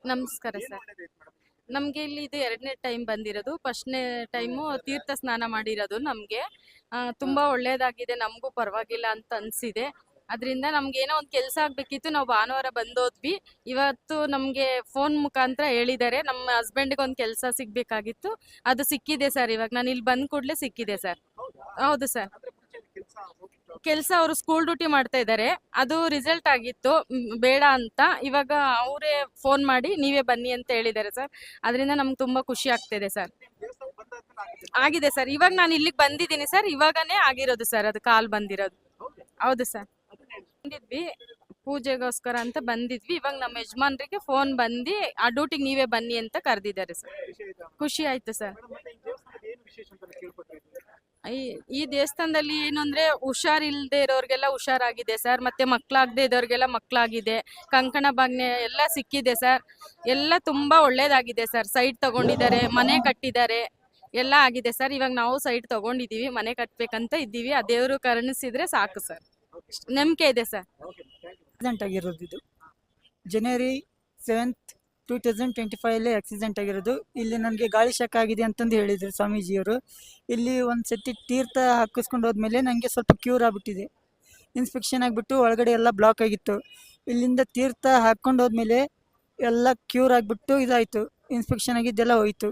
ನಮಸ್ಕಾರ ಸರ್. ನಮ್ಗೆ ಇಲ್ಲಿ ಇದು 2ನೇ ಟೈಮ್ ಬಂದಿರೋದು. ಫಸ್ಟ್‌ನೇ ಟೈಮು ತೀರ್ಥ ಸ್ನಾನ ಮಾಡಿರೋದು ನಮ್ಗೆ. ತುಂಬಾ ಒಳ್ಳೇದಾಗಿದೆ. ನಮಗೂ ಪರವಾಗಿಲ್ಲ ಅಂತ ಅನ್ಸಿದೆ. ಅದರಿಂದ ನಮ್ಗೇನೋ ಒಂದು ಕೆಲಸ ಆಗ್ಬೇಕಿತ್ತು. ನಾವು ಭಾನುವಾರ ಬಂದೋದ್ವಿ. ಇವತ್ತು ನಮ್ಗೆ ಫೋನ್ ಮುಖಾಂತರ ಹೇಳಿದ್ದಾರೆ. ನಮ್ಮ ಹಸ್ಬೆಂಡ್‌ಗೆ ಒಂದು ಕೆಲಸ ಸಿಗ್ಬೇಕಾಗಿತ್ತು. ಅದು ಸಿಕ್ಕಿದೆ ಸರ್. ಇವಾಗ ನಾನು ಇಲ್ಲಿ ಬಂದ ಕೂಡಲೇ ಸಿಕ್ಕಿದೆ ಸರ್. ಹೌದು ಸರ್. ಕೆಲಸ ಅವರು ಸ್ಕೂಲ್ ಡ್ಯೂಟಿ ಮಾಡ್ತಾ ಇದ್ದಾರೆ. ಅದು ರಿಸಲ್ಟ್ ಆಗಿತ್ತು ಬೇಡ ಅಂತ. ಇವಾಗ ಅವರೇ ಫೋನ್ ಮಾಡಿ ನೀವೇ ಬನ್ನಿ ಅಂತ ಹೇಳಿದ್ದಾರೆ ಸರ್. ಅದರಿಂದ ನಮ್ಗೆ ತುಂಬಾ ಖುಷಿ ಆಗ್ತಿದೆ ಸರ್. ಆಗಿದೆ ಸರ್. ಇವಾಗ ನಾನು ಇಲ್ಲಿಗೆ ಬಂದಿದ್ದೀನಿ ಸರ್. ಇವಾಗನೇ ಆಗಿರೋದು ಸರ್. ಅದು ಕಾಲ್ ಬಂದಿರೋದು. ಹೌದು ಸರ್. ಬಂದಿದ್ವಿ ಪೂಜೆಗೋಸ್ಕರ ಅಂತ ಬಂದಿದ್ವಿ. ಇವಾಗ ನಮ್ಮ ಯಜಮಾನ್ರಿಗೆ ಫೋನ್ ಬಂದು ಆ ಡ್ಯೂಟಿಗೆ ನೀವೇ ಬನ್ನಿ ಅಂತ ಕರೆದಿದ್ದಾರೆ ಸರ್. ಖುಷಿ ಆಯ್ತು ಸರ್. ಈ ದೇವಸ್ಥಾನದಲ್ಲಿ ಏನು ಅಂದ್ರೆ ಹುಷಾರಿಲ್ದೇ ಇರೋರ್ಗೆಲ್ಲ ಹುಷಾರಾಗಿದೆ ಸರ್. ಮತ್ತೆ ಮಕ್ಕಳಾಗದೆ ಇದ್ದವ್ರಿಗೆಲ್ಲ ಮಕ್ಕಳಾಗಿದೆ. ಕಂಕಣ ಭಾಗ್ಯ ಎಲ್ಲ ಸಿಕ್ಕಿದೆ ಸರ್. ಎಲ್ಲ ತುಂಬಾ ಒಳ್ಳೇದಾಗಿದೆ ಸರ್. ಸೈಟ್ ತಗೊಂಡಿದ್ದಾರೆ, ಮನೆ ಕಟ್ಟಿದ್ದಾರೆ, ಎಲ್ಲ ಆಗಿದೆ ಸರ್. ಇವಾಗ ನಾವು ಸೈಟ್ ತಗೊಂಡಿದೀವಿ, ಮನೆ ಕಟ್ಬೇಕಂತ ಇದ್ದೀವಿ. ಆ ದೇವರು ಕರುಣಿಸಿದ್ರೆ ಸಾಕು ಸರ್. ನಂಬಿಕೆ ಇದೆ ಸರ್. ಆಕ್ಸಿಡೆಂಟ್ ಆಗಿರೋದು ಇದು ಜನವರಿ 7th 2025 ಆಕ್ಸಿಡೆಂಟ್ ಆಗಿರೋದು. ಇಲ್ಲಿ ನನಗೆ ಗಾಳಿ ಶಾಖ ಆಗಿದೆ ಅಂತಂದು ಹೇಳಿದ್ರು ಸ್ವಾಮೀಜಿಯವರು. ಇಲ್ಲಿ ಒಂದು ಸತಿ ತೀರ್ಥ ಹಾಕಿಸ್ಕೊಂಡು ಹೋದ್ಮೇಲೆ ನನಗೆ ಸ್ವಲ್ಪ ಕ್ಯೂರ್ ಆಗಿಬಿಟ್ಟಿದೆ. ಇನ್ಸ್ಪೆಕ್ಷನ್ ಆಗಿಬಿಟ್ಟು ಒಳಗಡೆ ಎಲ್ಲ ಬ್ಲಾಕ್ ಆಗಿತ್ತು. ಇಲ್ಲಿಂದ ತೀರ್ಥ ಹಾಕ್ಕೊಂಡು ಹೋದ್ಮೇಲೆ ಎಲ್ಲ ಕ್ಯೂರ್ ಆಗಿಬಿಟ್ಟು ಇದಾಯಿತು. ಇನ್ಸ್ಪೆಕ್ಷನ್ ಆಗಿದ್ದೆಲ್ಲ ಹೋಯಿತು.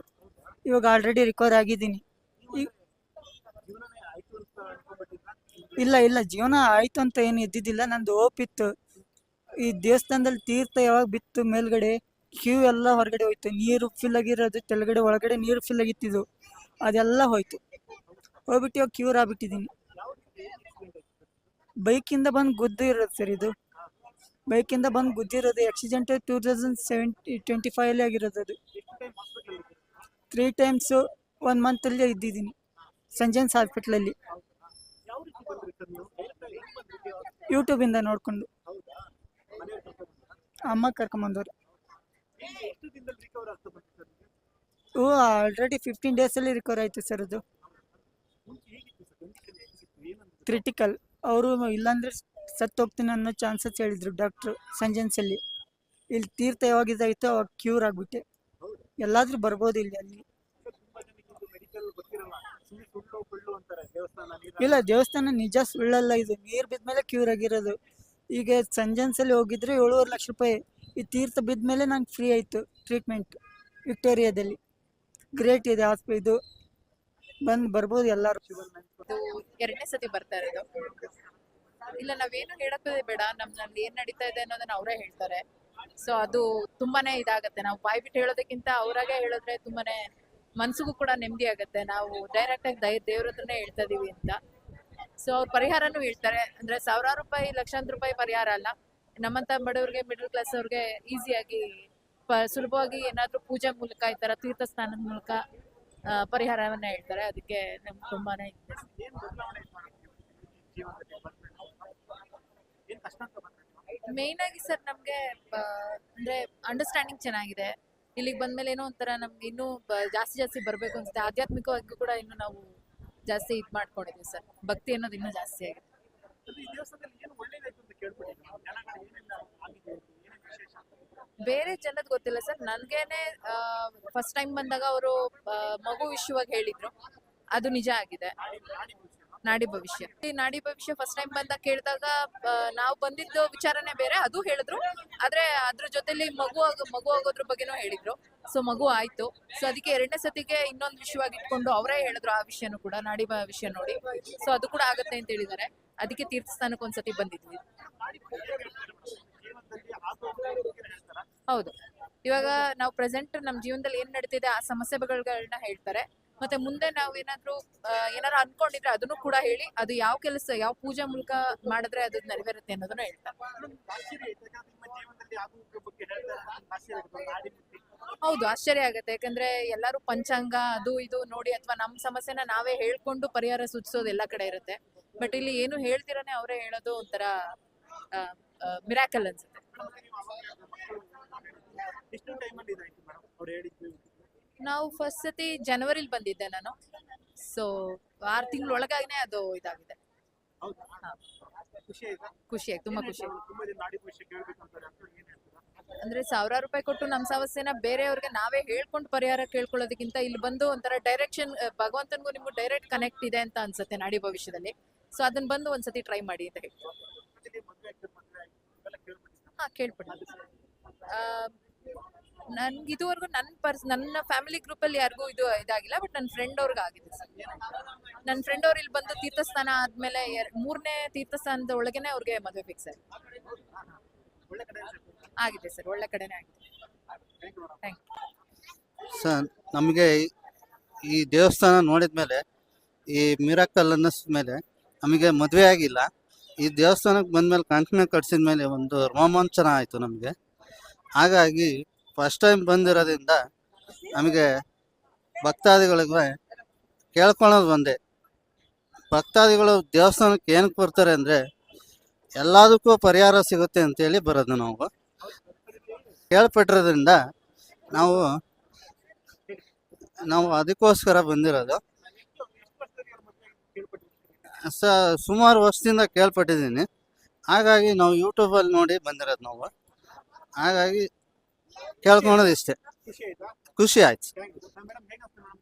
ಇವಾಗ ಆಲ್ರೆಡಿ ರಿಕವರ್ ಆಗಿದ್ದೀನಿ. ಇಲ್ಲ ಇಲ್ಲ, ಜೀವನ ಆಯಿತು ಅಂತ ಏನು ಇದ್ದಿದ್ದಿಲ್ಲ. ನಂದು ಹೋಪ್ ಇತ್ತು. ಈ ದೇವಸ್ಥಾನದಲ್ಲಿ ತೀರ್ಥ ಯಾವಾಗ ಬಿತ್ತು ಮೇಲ್ಗಡೆ ಕ್ಯೂ ಎಲ್ಲ ಹೊರಗಡೆ ಹೋಯ್ತು. ನೀರು ಫಿಲ್ ಆಗಿರೋದು ತೆಳಗಡೆ, ಒಳಗಡೆ ನೀರು ಫಿಲ್ ಆಗಿತ್ತಿದ್ದು ಅದೆಲ್ಲ ಹೋಯ್ತು. ಹೋಗ್ಬಿಟ್ಟು ಇವಾಗ ಕ್ಯೂರ್ ಆಗ್ಬಿಟ್ಟಿದ್ದೀನಿ. ಬೈಕಿಂದ ಬಂದು ಗುದ್ದು ಇರೋದು ಸರ್. ಇದು ಬೈಕಿಂದ ಬಂದು ಗುದ್ದಿರೋದು. ಆಕ್ಸಿಡೆಂಟ್ 2025 ಆಗಿರೋದು. ಅದು 3 times 1 monthಲ್ಲಿ ಇದ್ದಿದ್ದೀನಿ ಸಂಜೆನ್ಸ್ ಹಾಸ್ಪಿಟ್ಲಲ್ಲಿ. ಯೂಟ್ಯೂಬಿಂದ ನೋಡಿಕೊಂಡು ಅಮ್ಮ ಕರ್ಕೊಂಬಂದವ್ರು. ಆಲ್ರೆಡಿ 15 daysಲ್ಲಿ ರಿಕವರ್ ಆಯಿತು ಸರ್. ಅದು ಕ್ರಿಟಿಕಲ್. ಅವರು ಇಲ್ಲಾಂದರೆ ಸತ್ತು ಹೋಗ್ತೀನಿ ಅನ್ನೋ ಚಾನ್ಸಸ್ ಹೇಳಿದರು ಡಾಕ್ಟ್ರು ಸಂಜೆನ್ಸಲ್ಲಿ. ಇಲ್ಲಿ ತೀರ್ಥ ಯಾವಾಗ ಇದಾಯಿತು ಅವಾಗ ಕ್ಯೂರ್ ಆಗಿಬಿಟ್ಟೆ. ಎಲ್ಲಾದರೂ ಬರ್ಬೋದು ಇಲ್ಲಿ. ಅಲ್ಲಿ ಇಲ್ಲ, ದೇವಸ್ಥಾನ ನಿಜ ಸುಳ್ಳಲ್ಲ. ಇದು ನೀರು ಬಿದ್ಮೇಲೆ ಕ್ಯೂರ್ ಆಗಿರೋದು. ಈಗ ಸಂಜೆನ್ಸಲ್ಲಿ ಹೋಗಿದ್ರೆ 7.5 ಲಕ್ಷ ರೂಪಾಯಿ. ಈ ತೀರ್ಥ ಬಿದ್ಮೇಲೆ ನಂಗೆ ಫ್ರೀ ಆಯಿತು ಟ್ರೀಟ್ಮೆಂಟ್ ವಿಕ್ಟೋರಿಯಾದಲ್ಲಿ. ಗ್ರೇಟ್ ಇದೆ ಇದು. ಬರ್ಬೋದು ಎಲ್ಲರೂ. ಇದು 2ನೇ ಸತಿ ಬರ್ತಾ ಇರೋದು. ಇಲ್ಲ, ನಾವೇನು ಹೇಳೋದೇ ಬೇಡ. ನಮ್ನಲ್ಲಿ ಏನ್ ನಡೀತಾ ಇದೆ ಅನ್ನೋದನ್ನ ಅವರೇ ಹೇಳ್ತಾರೆ. ಸೊ ಅದು ತುಂಬಾನೇ ಇದಾಗತ್ತೆ. ನಾವು ಬಾಯ್ ಬಿಟ್ಟು ಹೇಳೋದಕ್ಕಿಂತ ಅವರಾಗೆ ಹೇಳಿದ್ರೆ ತುಂಬಾನೇ ಮನ್ಸಿಗೂ ಕೂಡ ನೆಮ್ಮದಿ ಆಗತ್ತೆ. ನಾವು ಡೈರೆಕ್ಟ್ ಆಗಿ ದೇವ್ರ ಹತ್ರನೇ ಹೇಳ್ತಾ ಇದೀವಿ ಅಂತ. ಸೊ ಅವ್ರ ಪರಿಹಾರನೂ ಹೇಳ್ತಾರೆ. ಅಂದ್ರೆ ಸಾವಿರಾರು ರೂಪಾಯಿ, ಲಕ್ಷಾಂತರ ರೂಪಾಯಿ ಪರಿಹಾರ ಅಲ್ಲ. ನಮ್ಮಂತ ಬಡವ್ರಿಗೆ, ಮಿಡಲ್ ಕ್ಲಾಸ್ ಅವ್ರಿಗೆ ಈಸಿಯಾಗಿ ಸುಲಭವಾಗಿ ಏನಾದ್ರೂ ಪೂಜೆ ಮೂಲಕ, ಈ ತರ ತೀರ್ಥ ಸ್ನಾನದ ಮೂಲಕ ಪರಿಹಾರವನ್ನ ಹೇಳ್ತಾರೆ. ಅದಕ್ಕೆ ನಮ್ಗೆ ತುಂಬಾನೇ ಮೇನ್ ಆಗಿ ಸರ್ ನಮ್ಗೆ ಅಂದ್ರೆ ಅಂಡರ್ಸ್ಟ್ಯಾಂಡಿಂಗ್ ಚೆನ್ನಾಗಿದೆ. ಇಲ್ಲಿಗೆ ಬಂದ್ಮೇಲೆ ಏನೋ ಒಂಥರ ನಮ್ಗೆ ಇನ್ನೂ ಜಾಸ್ತಿ ಬರ್ಬೇಕು ಅನ್ಸುತ್ತೆ. ಆಧ್ಯಾತ್ಮಿಕವಾಗಿ ಕೂಡ ಇನ್ನು ನಾವು ಜಾಸ್ತಿ ಇದ್ ಮಾಡ್ಕೊಂಡಿದೀವಿ ಸರ್. ಭಕ್ತಿ ಅನ್ನೋದು ಇನ್ನೂ ಜಾಸ್ತಿ ಆಗಿದೆ. ಬೇರೆ ಜನದ್ ಗೊತ್ತಿಲ್ಲ ಸರ್. ನನ್ಗೇನೆ ಫಸ್ಟ್ ಟೈಮ್ ಬಂದಾಗ ಅವರು ಮಗು ವಿಷಯವಾಗಿ ಹೇಳಿದ್ರು. ಅದು ನಿಜ ಆಗಿದೆ. ನಾಡಿ ಭವಿಷ್ಯ ಫಸ್ಟ್ ಟೈಮ್ ಬಂದಾಗ ಕೇಳಿದಾಗ ನಾವು ಬಂದಿದ್ದು ವಿಚಾರನೆ ಬೇರೆ, ಅದು ಹೇಳಿದ್ರು. ಆದ್ರೆ ಅದ್ರ ಜೊತೆಲಿ ಮಗು ಆಗೋದ್ರ ಬಗ್ಗೆನೂ ಹೇಳಿದ್ರು. ಸೊ ಮಗು ಆಯ್ತು. ಸೊ ಅದಕ್ಕೆ 2ನೇ ಸತಿಗೆ ಇನ್ನೊಂದು ವಿಷಯವಾಗಿ ಇಟ್ಕೊಂಡು ಅವರೇ ಹೇಳಿದ್ರು ಆ ವಿಷಯನೂ ಕೂಡ, ನಾಡಿ ಭವಿಷ್ಯ ನೋಡಿ. ಸೊ ಅದು ಕೂಡ ಆಗತ್ತೆ ಅಂತ ಹೇಳಿದ್ದಾರೆ. ಅದಕ್ಕೆ ತೀರ್ಥಸ್ಥಾನಕ್ಕೆ ಒಂದ್ಸತಿ ಬಂದಿದ್ವಿ. ಹೌದು. ಇವಾಗ ನಾವು ಪ್ರೆಸೆಂಟ್ ನಮ್ಮ ಜೀವನದಲ್ಲಿ ಏನ್ ನಡೀತಿದೆ ಆ ಸಮಸ್ಯೆಗಳನ್ನ ಹೇಳ್ತಾರೆ. ಮತ್ತೆ ಮುಂದೆ ನಾವು ಏನಾದ್ರು ಅನ್ಕೊಂಡಿದ್ರೆ ಅದನ್ನು ಕೂಡ ಹೇಳಿ, ಅದು ಯಾವ ಕೆಲಸ, ಯಾವ ಪೂಜೆ ಮೂಲಕ ಮಾಡಿದ್ರೆ ಅದು ನೆರವೇರುತ್ತೆ ಅನ್ನೋದನ್ನ ಹೇಳ್ತಾರೆ. ಹೌದು, ಆಶ್ಚರ್ಯ ಆಗತ್ತೆ. ಯಾಕಂದ್ರೆ ಎಲ್ಲರೂ ಪಂಚಾಂಗ ಅದು ಇದು ನೋಡಿ ಅಥವಾ ನಮ್ಮ ಸಮಸ್ಯೆನ ನಾವೇ ಹೇಳ್ಕೊಂಡು ಪರಿಹಾರ ಸೂಚಿಸೋದು ಎಲ್ಲ ಕಡೆ ಇರುತ್ತೆ. ಬಟ್ ಇಲ್ಲಿ ಏನು ಹೇಳ್ತಿರಾನೆ ಅವರೇ ಹೇಳೋದು ಒಂಥರ ಮಿರಾಕಲ್ ಅನ್ಸುತ್ತೆ. ನಾವು ಫಸ್ಟ್ ಸತಿ ಜನವರಿಲಿ ಬಂದಿದ್ದೆ ನಾನು. ಸೊ 6 ತಿಂಗಳ ಒಳಗಾಗಿನೇ ಅದು ಇದಾಗಿದೆ. ಖುಷಿ ಆಯ್ತು, ತುಂಬಾ ಖುಷಿ. ಅಂದ್ರೆ ಸಾವಿರಾರು ರೂಪಾಯಿ ಕೊಟ್ಟು ನಮ್ಮ ಸಮಸ್ಯೆನ ಬೇರೆಯವ್ರಿಗೆ ನಾವೇ ಹೇಳ್ಕೊಂಡು ಪರಿಹಾರ ಕೇಳ್ಕೊಳ್ಳೋದಕ್ಕಿಂತ ಇಲ್ಲಿ ಬಂದು ಒಂಥರ ಡೈರೆಕ್ಷನ್, ಭಗವಂತನಿಗೂ ನಿಮ್ಗೂ ಡೈರೆಕ್ಟ್ ಕನೆಕ್ಟ್ ಇದೆ ಅಂತ ಅನ್ಸುತ್ತೆ ನಾಡಿ ಭವಿಷ್ಯದಲ್ಲಿ. ಸೊ ಅದನ್ನ ಬಂದು ಒಂದ್ಸತಿ ಟ್ರೈ ಮಾಡಿ ಅಂತ ಹೇಳ್ತೀನಿ. ಹಾ, ಕೇಳ್ಪಡಿ. ನನ್ಗೆ ಇದುವರೆಗೂ ನನ್ನ ಫ್ಯಾಮಿಲಿ ಗ್ರೂಪ್ ಅಲ್ಲಿ ಯಾರಿಗೂ ಇದು ಇದಾಗಿಲ್ಲ, ಬಟ್ ನನ್ನ ಫ್ರೆಂಡ್ ಅವ್ರಿಗೆ ಆಗಿದೆ ಸರ್. ನನ್ನ ಫ್ರೆಂಡ್ ಅವ್ರು ಇಲ್ಲಿ ಬಂದು ತೀರ್ಥಸ್ಥಾನ ಆದ್ಮೇಲೆ 3ನೇ ತೀರ್ಥಸ್ಥಾನದ ಒಳಗೇನೆ ಅವ್ರಿಗೆ ಮದುವೆ ಫಿಕ್ಸ್ ಆಗಿದೆ ಸರ್. ಒಳ್ಳೆ ಕಡೆನೇ ಆಗಿದೆ. Thank you sir. ನಮಗೆ ಈ ದೇವಸ್ಥಾನ ನೋಡಿದ ಮೇಲೆ, ಈ ಮಿರಾಕಲ್ ಅನ್ನಿಸಿದ ಮೇಲೆ ನಮಗೆ ಮದುವೆ ಆಗಿಲ್ಲ. ಈ ದೇವಸ್ಥಾನಕ್ಕೆ ಬಂದಮೇಲೆ ಕಂಕಣ ಕಟ್ಸಿದ ಮೇಲೆ ಒಂದು ರೋಮಾಂಚನ ಆಯಿತು ನಮಗೆ. ಹಾಗಾಗಿ ಫಸ್ಟ್ ಟೈಮ್ ಬಂದಿರೋದ್ರಿಂದ ನಮಗೆ ಭಕ್ತಾದಿಗಳಿಗೆ ಕೇಳ್ಕೊಳೋದು ಒಂದೇ, ಭಕ್ತಾದಿಗಳು ದೇವಸ್ಥಾನಕ್ಕೆ ಏನಕ್ಕೆ ಬರ್ತಾರೆ ಅಂದರೆ ಎಲ್ಲದಕ್ಕೂ ಪರಿಹಾರ ಸಿಗುತ್ತೆ ಅಂತೇಳಿ ಬರೋದು. ನಾವು ಕೇಳ್ಪಟ್ಟಿರೋದ್ರಿಂದ ನಾವು ಅದಕ್ಕೋಸ್ಕರ ಬಂದಿರೋದು. ಸುಮಾರು ವರ್ಷದಿಂದ ಕೇಳ್ಪಟ್ಟಿದ್ದೀನಿ. ಹಾಗಾಗಿ ನಾವು ಯೂಟ್ಯೂಬಲ್ಲಿ ನೋಡಿ ಬಂದಿರೋದು ನಾವು. ಹಾಗಾಗಿ ಕೇಳ್ಕೊಳೋದು ಇಷ್ಟೇ. ಖುಷಿ ಆಯ್ತು.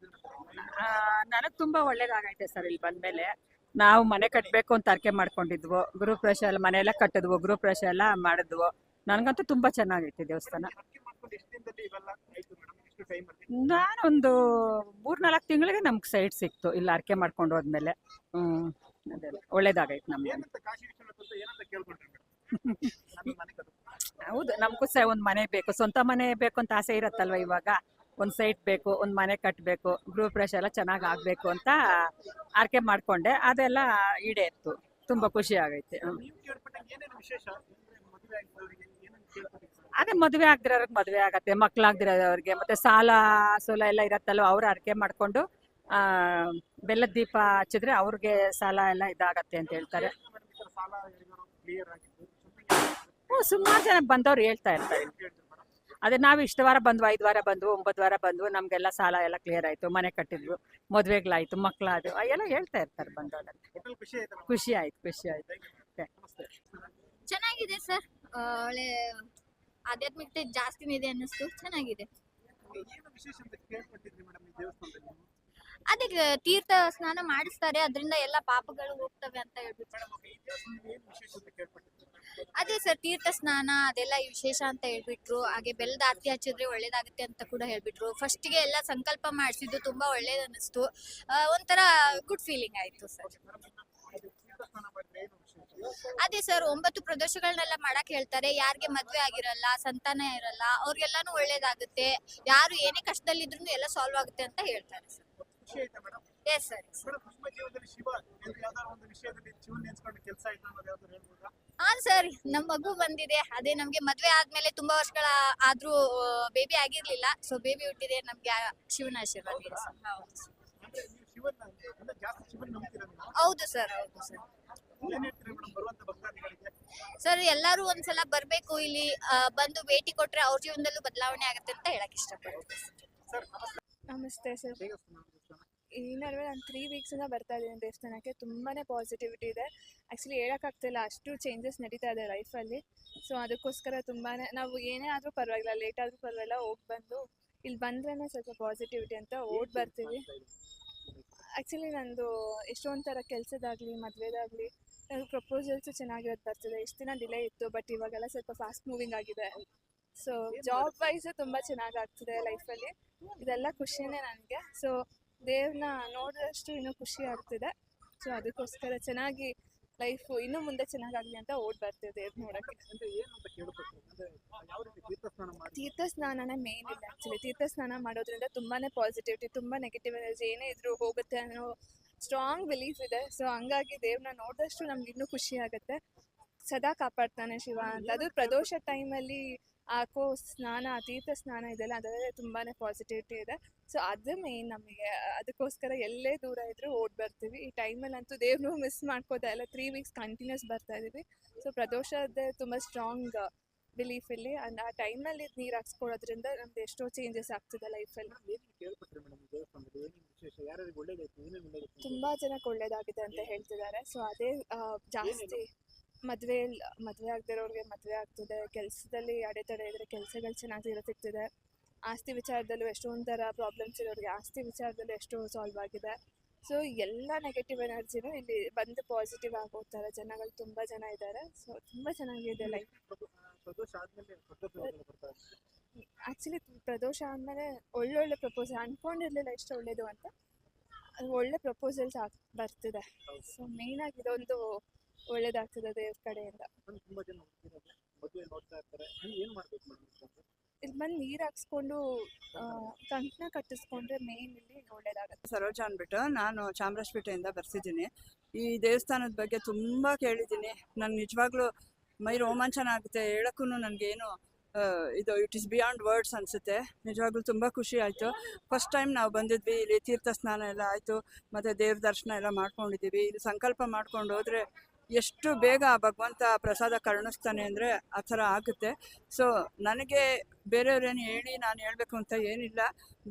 ನನಗೆ ತುಂಬಾ ಒಳ್ಳೇದಾಗೈತೆ ಸರ್. ಇಲ್ಲಿ ಬಂದ್ಮೇಲೆ ನಾವು ಮನೆ ಕಟ್ಟಬೇಕು ಅಂತ ಅರ್ಕೆ ಮಾಡ್ಕೊಂಡಿದ್ವು. ಗೃಹಪ್ರವೇಶ ಎಲ್ಲ ಮನೆ ಎಲ್ಲ ಕಟ್ಟಿದ್ವು, ಗೃಹಪ್ರವೇಶ ಎಲ್ಲ ಮಾಡಿದ್ವು. ನನಗಂತೂ ತುಂಬಾ ಚೆನ್ನಾಗೈತೆ ದೇವಸ್ಥಾನ. ನಾನೊಂದು 3-4 ತಿಂಗಳಿಗೆ ನಮ್ಗೆ ಸೈಟ್ ಸಿಕ್ತು ಇಲ್ಲಿ ಅರ್ಕೆ ಮಾಡ್ಕೊಂಡು ಹೋದ್ಮೇಲೆ. ಅದೆಲ್ಲ ಒಳ್ಳೇದಾಗೈತೆ ನಮ್ಗೆ. ಹೌದು, ನಮಗೂ ಒಂದು ಮನೆ ಬೇಕು, ಸ್ವಂತ ಮನೆ ಬೇಕು ಅಂತ ಆಸೆ ಇರತ್ತಲ್ವ. ಇವಾಗ ಒಂದು ಸೈಟ್ ಬೇಕು, ಒಂದು ಮನೆ ಕಟ್ಟಬೇಕು, ಗೃಹಪ್ರವೇಶ ಎಲ್ಲ ಚೆನ್ನಾಗಿ ಆಗಬೇಕು ಅಂತ ಆರ್ಕೆ ಮಾಡ್ಕೊಂಡೆ. ಅದೆಲ್ಲ ಈಡೇರಿತು. ತುಂಬಾ ಖುಷಿ ಆಗೈತೆ. ಅದೇ ಮದುವೆ ಆಗದಿರೋರ್ಗೆ ಮದುವೆ ಆಗತ್ತೆ, ಮಕ್ಳಾಗ್ದಿರೋರಿಗೆ, ಮತ್ತೆ ಸಾಲ ಸೋಲ ಎಲ್ಲ ಇರತ್ತಲ್ವ, ಅವ್ರು ಆರ್ಕೆ ಮಾಡ್ಕೊಂಡು ಬೆಲ್ಲದ ದೀಪ ಹಚ್ಚಿದ್ರೆ ಅವ್ರಿಗೆ ಸಾಲ ಎಲ್ಲ ಇದಾಗತ್ತೆ ಅಂತ ಹೇಳ್ತಾರೆ. ಸುಮಾರು ಜನ ಬಂದವ್ರು ಹೇಳ್ತಾ ಇರ್ತಾರೆ. ಅದೇ ನಾವು ಇಷ್ಟು ವಾರ ಬಂದ್ವು, 5 ವಾರ ಬಂದ್ವು, 9 ವಾರ ಬಂದ್ವು, ನಮ್ಗೆಲ್ಲ ಸಾಲ ಎಲ್ಲ ಕ್ಲಿಯರ್ ಆಯ್ತು, ಮನೆ ಕಟ್ಟಿದ್ವು, ಮದ್ವೆಗಳಾಯ್ತು, ಮಕ್ಳಾದ್ರು, ಎಲ್ಲ ಹೇಳ್ತಾ ಇರ್ತಾರೆ ಬಂದವರೆಲ್ಲ. ಖುಷಿ ಆಯ್ತು, ಖುಷಿ ಆಯ್ತು. ಚೆನ್ನಾಗಿದೆ ಸರ್. ಒಳ್ಳೆ ಆಧ್ಯಾತ್ಮಿಕತೆ ಜಾಸ್ತಿನೇ ಇದೆ ಅನ್ನಿಸ್ತು. ಚೆನ್ನಾಗಿದೆ. ಅದೇ ತೀರ್ಥ ಸ್ನಾನ ಮಾಡಿಸ್ತಾರೆ, ಅದರಿಂದ ಎಲ್ಲ ಪಾಪಗಳು ಹೋಗ್ತವೆ ಅಂತ ಹೇಳ್ಬಿಟ್ಟು. ಅದೇ ಸರ್, ತೀರ್ಥ ಸ್ನಾನ ಅದೆಲ್ಲ ವಿಶೇಷ ಅಂತ ಹೇಳ್ಬಿಟ್ರು. ಹಾಗೆ ಬೆಲ್ಲದ ಆರತಿ ಹಚ್ಚಿದ್ರೆ ಒಳ್ಳೇದಾಗುತ್ತೆ ಅಂತ ಕೂಡ ಹೇಳ್ಬಿಟ್ರು. ಫಸ್ಟ್ಗೆ ಎಲ್ಲ ಸಂಕಲ್ಪ ಮಾಡಿಸಿದ್ದು ತುಂಬಾ ಒಳ್ಳೇದು ಅನ್ನಿಸ್ತು. ಒಂಥರ ಗುಡ್ ಫೀಲಿಂಗ್ ಆಯ್ತು ಸರ್. ಅದೇ ಸರ್, 9 ಪ್ರದೋಷಗಳನ್ನೆಲ್ಲ ಮಾಡಕ್ ಹೇಳ್ತಾರೆ. ಯಾರಿಗೆ ಮದ್ವೆ ಆಗಿರಲ್ಲ, ಸಂತಾನ ಇರಲ್ಲ, ಅವ್ರಿಗೆಲ್ಲಾನು ಒಳ್ಳೇದಾಗುತ್ತೆ. ಯಾರು ಏನೇ ಕಷ್ಟದಲ್ಲಿದ್ರು ಎಲ್ಲ ಸಾಲ್ವ್ ಆಗುತ್ತೆ ಅಂತ ಹೇಳ್ತಾರೆ ಸರ್. Yes sir. ಹಾ ಸರ್, ನಮ್ ಮಗು ಬಂದಿದೆ. ಅದೇ ನಮ್ಗೆ ಮದ್ವೆ ಆದ್ಮೇಲೆ ತುಂಬಾ ವರ್ಷಗಳ ಆದ್ರೂ ಬೇಬಿ ಆಗಿರ್ಲಿಲ್ಲ. ಸೊ ಬೇಬಿ ಹುಟ್ಟಿದೆ, ನಮ್ಗೆ ಶಿವನ ಆಶೀರ್ವಾದ ಇದೆ ಸರ್. ಹೌದು ಸರ್, ಹೌದು ಸರ್. ಸರ್, ಎಲ್ಲಾರು ಒಂದ್ಸಲ ಬರ್ಬೇಕು ಇಲ್ಲಿ, ಬಂದು ಭೇಟಿ ಕೊಟ್ರೆ ಅವ್ರ ಜೀವನದಲ್ಲೂ ಬದಲಾವಣೆ ಆಗುತ್ತೆ ಅಂತ ಹೇಳಕ್ ಇಷ್ಟಪಡ್ತೀನಿ. ನಮಸ್ತೆ ಸರ್. ಈ ನಡುವೆ ನಾನು 3 ವೀಕ್ಸಿಂದ ಬರ್ತಾ ಇದ್ದೀನಿ ದೇವಸ್ಥಾನಕ್ಕೆ. ತುಂಬಾ ಪಾಸಿಟಿವಿಟಿ ಇದೆ. ಆ್ಯಕ್ಚುಲಿ ಹೇಳೋಕ್ಕಾಗ್ತಿಲ್ಲ, ಅಷ್ಟು ಚೇಂಜಸ್ ನಡೀತಾ ಇದೆ ಲೈಫಲ್ಲಿ. ಸೊ ಅದಕ್ಕೋಸ್ಕರ ತುಂಬಾ, ನಾವು ಏನೇ ಆದರೂ ಪರವಾಗಿಲ್ಲ, ಲೇಟ್ ಆದರೂ ಪರವಾಗಿಲ್ಲ, ಹೋಗಿ ಬಂದು ಇಲ್ಲಿ ಬಂದ್ರೇ ಸ್ವಲ್ಪ ಪಾಸಿಟಿವಿಟಿ ಅಂತ ಓಡ್ ಬರ್ತೀವಿ. ಆ್ಯಕ್ಚುಲಿ ನಂದು ಎಷ್ಟೊಂದು ಥರ ಕೆಲಸದಾಗಲಿ ಮದುವೆದಾಗಲಿ ಪ್ರಪೋಸಲ್ಸು ಚೆನ್ನಾಗಿರೋದು ಬರ್ತಿದೆ. ಇಷ್ಟು ದಿನ ಡಿಲೇ ಇತ್ತು, ಬಟ್ ಇವಾಗೆಲ್ಲ ಸ್ವಲ್ಪ ಫಾಸ್ಟ್ ಮೂವಿಂಗ್ ಆಗಿದೆ. ಸೊ ಜಾಬ್ ವೈಸು ತುಂಬ ಚೆನ್ನಾಗಿ ಆಗ್ತಿದೆ ಲೈಫಲ್ಲಿ. ಇದೆಲ್ಲ ಖುಷಿನೇ ನನಗೆ. ಸೊ ದೇವ್ರನ್ನ ನೋಡಿದಷ್ಟು ಇನ್ನೂ ಖುಷಿ ಆಗ್ತಿದೆ. ಸೊ ಅದಕ್ಕೋಸ್ಕರ ಚೆನ್ನಾಗಿ ಲೈಫು ಇನ್ನೂ ಮುಂದೆ ಚೆನ್ನಾಗಾಗಲಿ ಅಂತ ಓಡ್ ಬರ್ತೀವಿ ದೇವ್ರ ನೋಡೋಕ್ಕೆ. ತೀರ್ಥ ಸ್ನಾನನೇ ಮೇನ್ ಇಲ್ಲ ಆ್ಯಕ್ಚುಲಿ. ತೀರ್ಥ ಸ್ನಾನ ಮಾಡೋದ್ರಿಂದ ತುಂಬಾ ಪಾಸಿಟಿವಿಟಿ, ತುಂಬ ನೆಗೆಟಿವ್ ಎನರ್ಜಿ ಏನೇ ಇದ್ರೂ ಹೋಗುತ್ತೆ ಅನ್ನೋ ಸ್ಟ್ರಾಂಗ್ ಬಿಲೀಫ್ ಇದೆ. ಸೊ ಹಂಗಾಗಿ ದೇವ್ರನ್ನ ನೋಡಿದಷ್ಟು ನಮ್ಗೆ ಇನ್ನೂ ಖುಷಿ ಆಗುತ್ತೆ. ಸದಾ ಕಾಪಾಡ್ತಾನೆ ಶಿವ ಅಂತ. ಅದು ಪ್ರದೋಷ ಟೈಮಲ್ಲಿ ಹಾಕೋ ಸ್ನಾನ, ತೀರ್ಥ ಸ್ನಾನ ಇದೆಲ್ಲ, ಅದರಲ್ಲೇ ತುಂಬಾ ಪಾಸಿಟಿವಿಟಿ ಇದೆ. ಸೊ ಅದು ಮೇಯ್ನ್ ನಮಗೆ. ಅದಕ್ಕೋಸ್ಕರ ಎಲ್ಲೇ ದೂರ ಇದ್ರೂ ಓಡ್ ಬರ್ತೀವಿ. ಈ ಟೈಮಲ್ಲಂತೂ ದೇವ್ರನ್ನೂ ಮಿಸ್ ಮಾಡ್ಕೋತಾ ಇಲ್ಲ. 3 ವೀಕ್ಸ್ ಕಂಟಿನ್ಯೂಸ್ ಬರ್ತಾ ಇದ್ದೀವಿ. ಸೊ ಪ್ರದೋಷದೇ ತುಂಬ ಸ್ಟ್ರಾಂಗ್ ಬಿಲೀಫ್ ಇಲ್ಲಿ. ಅಂಡ್ ಆ ಟೈಮಲ್ಲಿ ನೀರು ಹಾಕ್ಸ್ಕೊಳ್ಳೋದ್ರಿಂದ ನಮ್ದು ಎಷ್ಟೋ ಚೇಂಜಸ್ ಆಗ್ತಿದೆ ಲೈಫಲ್ಲಿ. ತುಂಬ ಜನಕ್ಕೆ ಒಳ್ಳೇದಾಗಿದೆ ಅಂತ ಹೇಳ್ತಿದ್ದಾರೆ. ಸೊ ಅದೇ ಜಾಸ್ತಿ ಮದುವೆ ಆಗದಿರೋರಿಗೆ ಮದುವೆ ಆಗ್ತಿದೆ, ಕೆಲಸದಲ್ಲಿ ಅಡೆತಡೆ ಇದ್ರೆ ಕೆಲಸಗಳು ಚೆನ್ನಾಗಿ ಸಿಗ್ತಿದೆ, ಆಸ್ತಿ ವಿಚಾರದಲ್ಲೂ ಎಷ್ಟೊಂದು ಥರ ಪ್ರಾಬ್ಲಮ್ಸ್ ಇರೋರಿಗೆ ಆಸ್ತಿ ವಿಚಾರದಲ್ಲೂ ಎಷ್ಟೋ ಸಾಲ್ವ್ ಆಗಿದೆ. ಸೊ ಎಲ್ಲ ನೆಗೆಟಿವ್ ಎನರ್ಜಿನೂ ಇಲ್ಲಿ ಬಂದು ಪಾಸಿಟಿವ್ ಆಗಿ ಹೋಗ್ತಾರೆ. ಜನಗಳು ತುಂಬ ಜನ ಇದ್ದಾರೆ. ಸೊ ತುಂಬ ಚೆನ್ನಾಗಿದೆ ಲೈಫ್. ಆ್ಯಕ್ಚುಲಿ ಪ್ರದೋಷ ಆದಮೇಲೆ ಒಳ್ಳೊಳ್ಳೆ ಪ್ರಪೋಸಲ್ ಅಂದ್ಕೊಂಡಿರಲಿಲ್ಲ ಇಷ್ಟು ಒಳ್ಳೇದು ಅಂತ. ಅದು ಒಳ್ಳೆ ಪ್ರಪೋಸಲ್ಸ್ ಬರ್ತಿದೆ. ಸೊ ಮೇಯ್ನಾಗಿ ಇದೊಂದು ಒಳ್ಳೇದಾಗ್ತದೆ ದೇವ್ರ ಕಡೆಯಿಂದ. ಇಲ್ಲಿ ಬಂದು ನೀರು ಹಾಕ್ಸ್ಕೊಂಡು ಕಂಕಣ ಕಟ್ಟಿಸ್ಕೊಂಡ್ರೆ ಮೇನ್ ಇಲ್ಲಿ ಒಳ್ಳೇದಾಗುತ್ತೆ. ಸರೋಜ ಅಂದ್ಬಿಟ್ಟು ನಾನು ಚಾಮರಾಜಪೇಟೆಯಿಂದ ಬರ್ಸಿದ್ದೀನಿ. ಈ ದೇವಸ್ಥಾನದ ಬಗ್ಗೆ ತುಂಬ ಕೇಳಿದ್ದೀನಿ. ನನಗೆ ನಿಜವಾಗ್ಲೂ ಮೈ ರೋಮಾಂಚನ ಆಗುತ್ತೆ. ಹೇಳೋಕ್ಕೂ ನನಗೇನು ಇದು ಇಟ್ ಇಸ್ ಬಿಯಾಂಡ್ ವರ್ಡ್ಸ್ ಅನಿಸುತ್ತೆ. ನಿಜವಾಗ್ಲೂ ತುಂಬ ಖುಷಿ ಆಯಿತು. ಫಸ್ಟ್ ಟೈಮ್ ನಾವು ಬಂದಿದ್ವಿ. ಇಲ್ಲಿ ತೀರ್ಥ ಸ್ನಾನ ಎಲ್ಲ ಆಯಿತು, ಮತ್ತು ದೇವ್ರ ದರ್ಶನ ಎಲ್ಲ ಮಾಡ್ಕೊಂಡಿದ್ದೀವಿ. ಇಲ್ಲಿ ಸಂಕಲ್ಪ ಮಾಡ್ಕೊಂಡು ಹೋದರೆ ಎಷ್ಟು ಬೇಗ ಆ ಭಗವಂತ ಪ್ರಸಾದ ಕರುಣಿಸ್ತಾನೆ ಅಂದರೆ ಆ ಥರ ಆಗುತ್ತೆ. ಸೊ ನನಗೆ ಬೇರೆಯವ್ರೇನು ಹೇಳಿ ನಾನು ಹೇಳಬೇಕು ಅಂತ ಏನಿಲ್ಲ,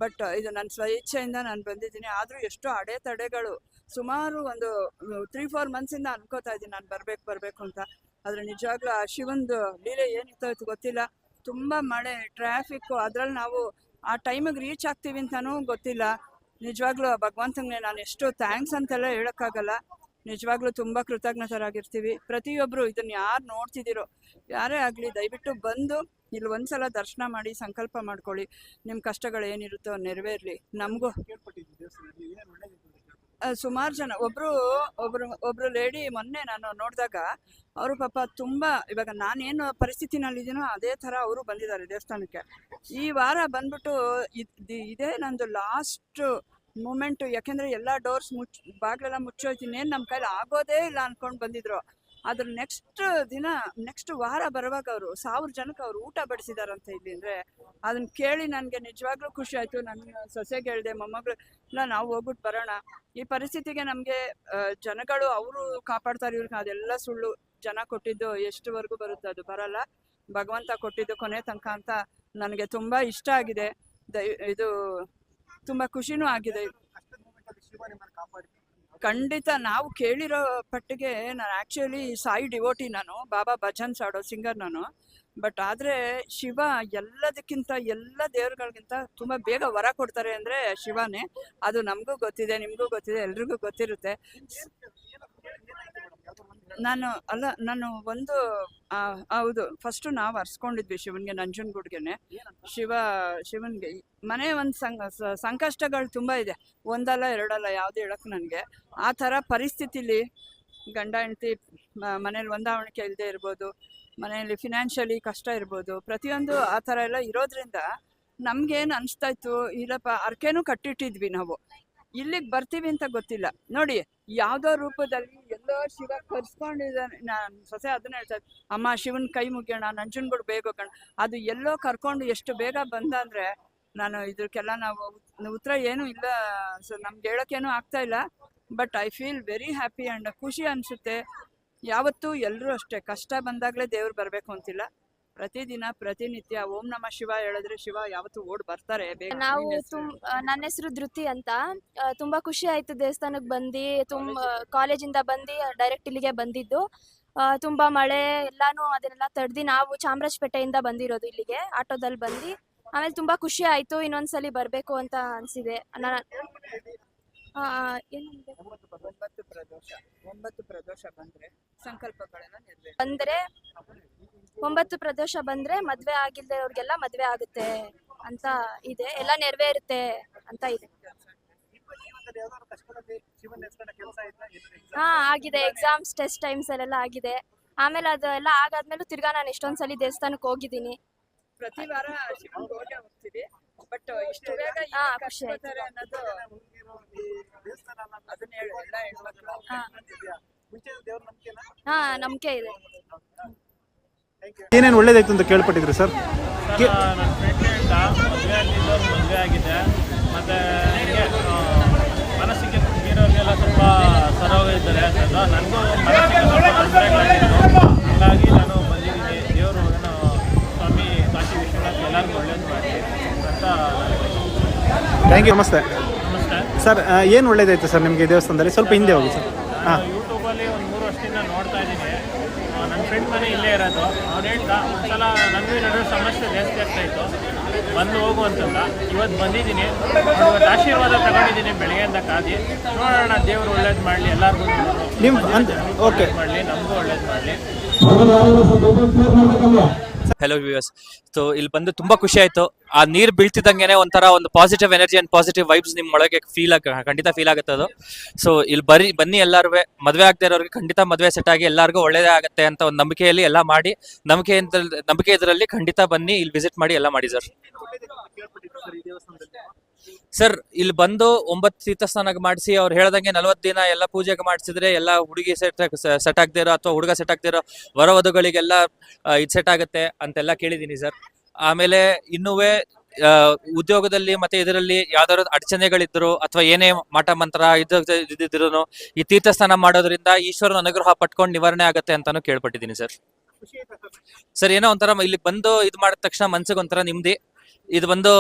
ಬಟ್ ಇದು ನನ್ನ ಸ್ವಇಚ್ಛೆಯಿಂದ ನಾನು ಬಂದಿದ್ದೀನಿ. ಆದರೂ ಎಷ್ಟೋ ಅಡೆತಡೆಗಳು ಸುಮಾರು ಒಂದು 3-4 ಮಂತ್ಸಿಂದ ಅನ್ಕೋತಾ ಇದ್ದೀನಿ ನಾನು ಬರಬೇಕು ಅಂತ. ಆದರೆ ನಿಜವಾಗ್ಲೂ ಆ ಶಿವಂದು ಲೀಲೆ ಏನಿತ್ತು ಅದು ಗೊತ್ತಿಲ್ಲ. ತುಂಬ ಮಳೆ, ಟ್ರಾಫಿಕ್ಕು, ಅದರಲ್ಲಿ ನಾವು ಆ ಟೈಮಿಗೆ ರೀಚ್ ಆಗ್ತೀವಿ ಅಂತಲೂ ಗೊತ್ತಿಲ್ಲ. ನಿಜವಾಗ್ಲೂ ಆ ಭಗವಂತನಿಗೆ ನಾನು ಎಷ್ಟು ಥ್ಯಾಂಕ್ಸ್ ಅಂತೆಲ್ಲ ಹೇಳೋಕ್ಕಾಗಲ್ಲ. ನಿಜವಾಗ್ಲೂ ತುಂಬ ಕೃತಜ್ಞತರಾಗಿರ್ತೀವಿ. ಪ್ರತಿಯೊಬ್ಬರು ಇದನ್ನು ಯಾರು ನೋಡ್ತಿದ್ದೀರೋ ಯಾರೇ ಆಗಲಿ ದಯವಿಟ್ಟು ಬಂದು ಇಲ್ಲಿ ಒಂದ್ಸಲ ದರ್ಶನ ಮಾಡಿ ಸಂಕಲ್ಪ ಮಾಡ್ಕೊಳ್ಳಿ. ನಿಮ್ಮ ಕಷ್ಟಗಳು ಏನಿರುತ್ತೋ ನೆರವೇರಲಿ. ನಮಗೂ ಸುಮಾರು ಜನ ಒಬ್ರು ಲೇಡಿ ಮೊನ್ನೆ ನಾನು ನೋಡಿದಾಗ ಅವರು ಪಾಪ ತುಂಬ ಇವಾಗ ನಾನೇನು ಪರಿಸ್ಥಿತಿನಲ್ಲಿದ್ದೀನೋ ಅದೇ ಥರ ಅವರು ಬಂದಿದ್ದಾರೆ ದೇವಸ್ಥಾನಕ್ಕೆ. ಈ ವಾರ ಬಂದ್ಬಿಟ್ಟು ಇದೇ ನಂದು ಲಾಸ್ಟ್ ಮೂಮೆಂಟು. ಯಾಕೆಂದರೆ ಎಲ್ಲ ಡೋರ್ಸ್ ಬಾಗಿಲೆಲ್ಲ ಮುಚ್ಚೋಯ್ತೀನಿ, ನಮ್ಮ ಕೈಲಿ ಆಗೋದೇ ಇಲ್ಲ ಅಂದ್ಕೊಂಡು ಬಂದಿದ್ರು. ಅದ್ರ ನೆಕ್ಸ್ಟ್ ವಾರ ಬರುವಾಗ ಅವರು 1000 ಜನಕ್ಕೆ ಅವರು ಊಟ ಬಡಿಸಿದಾರಂತೆ ಇಲ್ಲಿ. ಅಂದರೆ ಅದನ್ನ ಕೇಳಿ ನನಗೆ ನಿಜವಾಗ್ಲೂ ಖುಷಿ ಆಯಿತು. ನನ್ನ ಸೊಸೆಗೆ ಹೇಳಿದೆ, ಮೊಮ್ಮಗಳು ಇಲ್ಲ ನಾವು ಹೋಗ್ಬಿಟ್ಟು ಬರೋಣ. ಈ ಪರಿಸ್ಥಿತಿಗೆ ನಮಗೆ ಜನಗಳು ಅವರು ಕಾಪಾಡ್ತಾರೆ ಇವ್ರಿಗೆ, ಅದೆಲ್ಲ ಸುಳ್ಳು. ಜನ ಕೊಟ್ಟಿದ್ದು ಎಷ್ಟುವರೆಗೂ ಬರುತ್ತೆ, ಅದು ಬರಲ್ಲ. ಭಗವಂತ ಕೊಟ್ಟಿದ್ದು ಕೊನೆ ತನಕ ಅಂತ ನನಗೆ ತುಂಬ ಇಷ್ಟ ಆಗಿದೆ. ಇದು ತುಂಬ ಖುಷಿನೂ ಆಗಿದೆ. ಖಂಡಿತ ನಾವು ಕೇಳಿರೋ ಪಟ್ಟಿಗೆ ನಾನು ಆ್ಯಕ್ಚುಲಿ ಸಾಯಿ ಡಿವೋಟಿ, ನಾನು ಬಾಬಾ ಭಜನ್ಸ್ ಆಡೋ ಸಿಂಗರ್ ನಾನು. ಬಟ್ ಆದರೆ ಶಿವ ಎಲ್ಲದಕ್ಕಿಂತ ಎಲ್ಲ ದೇವ್ರುಗಳಿಗಿಂತ ತುಂಬ ಬೇಗ ವರ ಕೊಡ್ತಾರೆ ಅಂದರೆ ಶಿವನೇ. ಅದು ನಮಗೂ ಗೊತ್ತಿದೆ, ನಿಮಗೂ ಗೊತ್ತಿದೆ, ಎಲ್ರಿಗೂ ಗೊತ್ತಿರುತ್ತೆ. ನಾನು ಒಂದು ಹೌದು, ಫಸ್ಟು ನಾವು ಹರ್ಸ್ಕೊಂಡಿದ್ವಿ ಶಿವನಿಗೆ, ನಂಜನಗೂಡ್ಗೆನೆ. ಶಿವನಿಗೆ ಮನೆ ಒಂದು ಸಂಕಷ್ಟಗಳು ತುಂಬ ಇದೆ, ಒಂದಲ್ಲ ಎರಡಲ್ಲ, ಯಾವುದು ಹೇಳಕ್ಕೆ ನನಗೆ. ಆ ಥರ ಪರಿಸ್ಥಿತಿಲಿ ಗಂಡ ಹೆಂಡತಿ ಮನೇಲಿ ಹೊಂದಾಣಿಕೆ ಇಲ್ಲದೆ ಇರ್ಬೋದು, ಮನೆಯಲ್ಲಿ ಫಿನಾನ್ಷಿಯಲಿ ಕಷ್ಟ ಇರ್ಬೋದು, ಪ್ರತಿಯೊಂದು ಆ ಥರ ಎಲ್ಲ ಇರೋದ್ರಿಂದ ನಮಗೇನು ಅನಿಸ್ತಾ ಇತ್ತು, ಇಲ್ಲಪ್ಪ ಅರ್ಕೆನೂ ಕಟ್ಟಿಟ್ಟಿದ್ವಿ ನಾವು, ಇಲ್ಲಿಗೆ ಬರ್ತೀವಿ ಅಂತ ಗೊತ್ತಿಲ್ಲ. ನೋಡಿ ಯಾವುದೋ ರೂಪದಲ್ಲಿ ಎಲ್ಲೋ ಶಿವ ಕರ್ಸ್ಕೊಂಡಿದ್ದಾನೆ. ನಾನು ಸೊಸೆ ಅದನ್ನ ಹೇಳ್ತಾ ಇದ್ದೆ, ಅಮ್ಮ ಶಿವನ ಕೈ ಮುಗಿಯೋಣ, ನಂಜನಗೂಡು ಬೇಗ ಹೋಗೋಣ. ಅದು ಎಲ್ಲೋ ಕರ್ಕೊಂಡು ಎಷ್ಟು ಬೇಗ ಬಂದ ಅಂದರೆ ನಾನು ಇದಕ್ಕೆಲ್ಲ ನಾವು ಉತ್ತರ ಏನೂ ಇಲ್ಲ. ಸೊ ನಮ್ಗೆ ಹೇಳೋಕ್ಕೇನೂ ಆಗ್ತಾ ಇಲ್ಲ. But I feel very happy and ಖುಷಿ ಅನಿಸುತ್ತೆ. ಯಾವತ್ತೂ ಎಲ್ಲರೂ ಅಷ್ಟೇ, ಕಷ್ಟ ಬಂದಾಗಲೇ ದೇವ್ರು ಬರಬೇಕು ಅಂತಿಲ್ಲ. ಪ್ರತಿದಿನ ಪ್ರತಿನಿತ್ಯ ಓಂ ನಮಃ ಶಿವ ಹೇಳಿದ್ರೆ ಶಿವ ಯಾವತ್ತೂ ಓಡ್ ಬರ್ತಾರೆ. ನಾವು ನನ್ನ ಹೆಸರು ಧೃತಿ ಅಂತ. ತುಂಬಾ ಖುಷಿ ಆಯ್ತು ದೇವಸ್ಥಾನಕ್ಕೆ ಬಂದು. ಕಾಲೇಜಿಂದ ಬಂದು ಡೈರೆಕ್ಟ್ ಇಲ್ಲಿಗೆ ಬಂದಿದ್ದು. ತುಂಬಾ ಮಳೆ ಎಲ್ಲಾನು ಅದನ್ನೆಲ್ಲ ತಡೆದು ನಾವು ಚಾಮರಾಜಪೇಟೆಯಿಂದ ಬಂದಿರೋದು ಇಲ್ಲಿಗೆ ಆಟೋದಲ್ಲಿ ಬಂದು. ಆಮೇಲೆ ತುಂಬಾ ಖುಷಿ ಆಯ್ತು, ಇನ್ನೊಂದ್ಸಲಿ ಬರ್ಬೇಕು ಅಂತ ಅನ್ಸಿದೆ. ಒಂಬತ್ತು ಪ್ರದೋಷ ಬಂದ್ರೆ ಸಂಕಲ್ಪಗಳೆಲ್ಲ ಬಂದ್ರೆ 9 ಪ್ರದೋಷ ಬಂದ್ರೆ ಮದ್ವೆ ಆಗಿಲ್ದವ್ರಿಗೆಲ್ಲ ಮದ್ವೆ ಆಗುತ್ತೆ ಅಂತ ಇದೆ, ಎಲ್ಲ ನೆರವೇರುತ್ತೆ ಅಂತ ಇದೆ. ಆಗಿದೆ, ಎಕ್ಸಾಮ್ಸ್ ಟೆಸ್ಟ್ ಟೈಮ್ಸ್ ಅಲ್ಲೆಲ್ಲ ಆಗಿದೆ. ಆಮೇಲೆ ಅದೆಲ್ಲ ಆಗಾದ್ಮೇಲೆ ತಿರ್ಗಾ ನಾನು ಎಷ್ಟೊಂದ್ಸಲಿ ದೇವಸ್ಥಾನಕ್ಕೆ ಹೋಗಿದ್ದೀನಿ. ಪ್ರತಿ ವಾರ ಶಿವನ್ ಹೋಗ್ತೀವಿ. ಬಟ್ ಇಷ್ಟು ಬೇಗ ಖುಷಿ ಆಯ್ತು. ಅನ್ನೋದು ಅದನ್ನ ಎಲ್ಲ ಹೆಣ್ಮಕ್ಳು ನಂಬಿಕೆ ಇದೆ. ಏನೇನು ಒಳ್ಳೇದಾಯ್ತು ಅಂತ ಕೇಳ್ಪಟ್ಟಿದ್ರು ಸರ್? ನನ್ನ ಫ್ರೆಂಡ್ ಮದುವೆ ಆಗಿದೆ, ಮತ್ತು ಮನಸ್ಸಿಗೆ ಇರೋರಿಗೆಲ್ಲ ಸ್ವಲ್ಪ ಸರೋಗಿದ್ದಾರೆ. ನನಗೂ ಮನಸ್ಸಿಗೆ ಸ್ವಲ್ಪ ತೊಂದರೆಗಳಾಗಿತ್ತು. ಹಾಗಾಗಿ ನಾನು ಬಂದಿದ್ದೀನಿ. ದೇವರು ಏನೋ ಸ್ವಾಮಿ ಕಾಶಿ ವಿಶ್ವನಾಥ್ ಎಲ್ಲರಿಗೂ ಒಳ್ಳೇದು ಮಾಡಿ ಅಂತ. Thank you. ನಮಸ್ತೆ. ನಮಸ್ತೆ ಸರ್, ಏನು ಒಳ್ಳೇದಾಯ್ತು ಸರ್ ನಿಮಗೆ ದೇವಸ್ಥಾನದಲ್ಲಿ? ಸ್ವಲ್ಪ ಹಿಂದೆ ಹೋಗಿ ಸರ್. ನಾನು ಯೂಟ್ಯೂಬಲ್ಲಿ ಒಂದು 3 ವರ್ಷದಿಂದ ನೋಡ್ತಾ ಇದ್ದೀನಿ. ನನ್ನ ಫ್ರೆಂಡ್ ಮನೆ ಇಲ್ಲೇ ಇರೋದು. ಅವ್ನು ಹೇಳ್ದ ಒಂದ್ಸಲ ನನಗೂ ಏನಾದರೂ ಸಮಸ್ಯೆ ಜಾಸ್ತಿ ಆಗ್ತಾಯಿತ್ತು, ಬಂದು ಹೋಗು ಅಂತಂದ. ಇವತ್ತು ಬಂದಿದ್ದೀನಿ, ಇವತ್ತು ಆಶೀರ್ವಾದ ತಗೊಂಡಿದ್ದೀನಿ ಬೆಳಗ್ಗೆಯಿಂದ ಕಾದಿ. ನೋಡೋಣ, ದೇವರು ಒಳ್ಳೇದು ಮಾಡಲಿ, ಎಲ್ಲರಿಗೂ ಓಕೆ ಮಾಡಲಿ, ನಮಗೂ ಒಳ್ಳೇದು ಮಾಡಲಿ. Hello viewers. ಸೊ ಇಲ್ಲಿ ಬಂದು ತುಂಬಾ ಖುಷಿ ಆಯ್ತು. ಆ ನೀರು ಬೀಳ್ತಿದ್ದಂಗೆನೆ ಒಂಥರ ಒಂದು positive energy and positive vibes ನಿಮ್ಮ ಒಳಗೆ ಖಂಡಿತ ಫೀಲ್ ಆಗುತ್ತೆ ಅದು. ಸೊ ಇಲ್ಲಿ ಬನ್ನಿ ಎಲ್ಲರೂ. ಮದುವೆ ಆಗದೆ ಇರೋರಿಗೆ ಖಂಡಿತ ಮದುವೆ ಸೆಟ್ ಆಗಿ ಎಲ್ಲರಿಗೂ ಒಳ್ಳೇದೇ ಆಗುತ್ತೆ ಅಂತ ಒಂದು ನಂಬಿಕೆಯಲ್ಲಿ ಎಲ್ಲ ಮಾಡಿ, ನಂಬಿಕೆ ಇದರಲ್ಲಿ ಖಂಡಿತ ಬನ್ನಿ, ಇಲ್ಲಿ ವಿಸಿಟ್ ಮಾಡಿ ಎಲ್ಲ ಮಾಡಿ ಸರ್. ಸರ್ ಇಲ್ಲಿ ಬಂದು 9 ತೀರ್ಥಸ್ನಾನ ಮಾಡಿಸಿ ಅವ್ರು ಹೇಳ್ದಂಗೆ 40 ದಿನ ಎಲ್ಲ ಪೂಜೆಗೆ ಮಾಡಿಸಿದ್ರೆ ಎಲ್ಲ ಹುಡುಗಿ ಸೆಟ್ ಆಗದಿರೋ ಅಥವಾ ಹುಡುಗ ಸೆಟ್ ಆಗದಿರೋ ವರವಧುಗಳಿಗೆಲ್ಲ ಇದು ಸೆಟ್ ಆಗುತ್ತೆ ಅಂತೆಲ್ಲ ಕೇಳಿದ್ದೀನಿ ಸರ್. ಆಮೇಲೆ ಇನ್ನೂ ಉದ್ಯೋಗದಲ್ಲಿ ಮತ್ತೆ ಇದರಲ್ಲಿ ಯಾವ್ದಾದ್ರು ಅಡಚಣೆಗಳಿದ್ರು ಅಥವಾ ಏನೇ ಮಾಟ ಮಂತ್ರ ಇದ್ದಿದ್ರು ಈ ತೀರ್ಥಸ್ನಾನ ಮಾಡೋದ್ರಿಂದ ಈಶ್ವರನ ಅನುಗ್ರಹ ಪಟ್ಕೊಂಡು ನಿವಾರಣೆ ಆಗುತ್ತೆ ಅಂತಾನು ಕೇಳ್ಪಟ್ಟಿದ್ದೀನಿ ಸರ್. ಸರ್ ಏನೋ ಒಂಥರ ಇಲ್ಲಿ ಬಂದು ಇದು ಮಾಡಿದ ತಕ್ಷಣ ಮನ್ಸಿಗೆ ಒಂಥರ ನಿಮ್ದಿ. ಇದು ಬಂದು